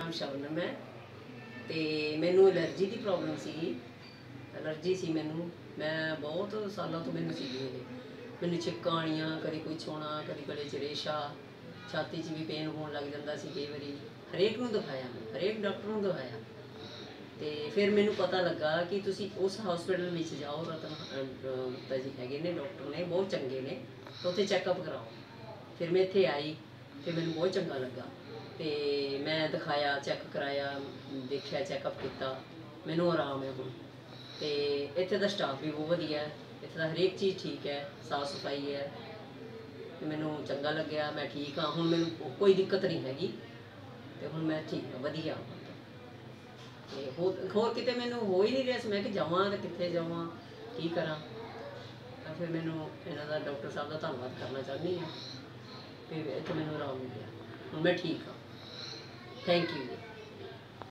नाम शबनम है। तो मैनू एलर्जी की प्रॉब्लम सी, एलर्जी सी मैनू, मैं बहुत सालों तो मैनू सी मैनू छिक्कां आनियां, कभी कुछ होना, कभी गले च रेशा, छाती च भी पेन होने लग जाता सी कई बारी। हरेक नूं दिखाया, हरेक डॉक्टर नूं दिखाया। तो फिर मैनू पता लगा कि तुसी उस हॉस्पिटल में जाओ, रतन गुप्ता जी हैगे ने, डॉक्टर ने बहुत चंगे ने, तो उत्थे चैकअप कराओ। फिर मैं इत्थे आई, फिर मैनू बहुत चंगा लगा। तो मैं दिखाया, चैक कराया, देखिया, चैकअप किया, मैनू आराम है हुण। तो इत्थे दा स्टाफ भी बहुत वधिया है, इत्थे दा हरेक चीज़ ठीक है, साफ सफाई है। तो मैनू चंगा लग्या, मैं ठीक हाँ, हुण मैनू कोई दिक्कत नहीं हैगी, तो हुण मैं ठीक हाँ, वधिया हाँ। होर किते मैनू हो ही नहीं रहा सी, मैं कि जावां तो कित्थे जावां, की करां। तो फिर मैनू इन्हां दा डॉक्टर साहब का धन्नवाद करना चाहनी हाँ, फिर इत्थे मैनू आराम मिलिया, हुण मैं ठीक हाँ। Thank you.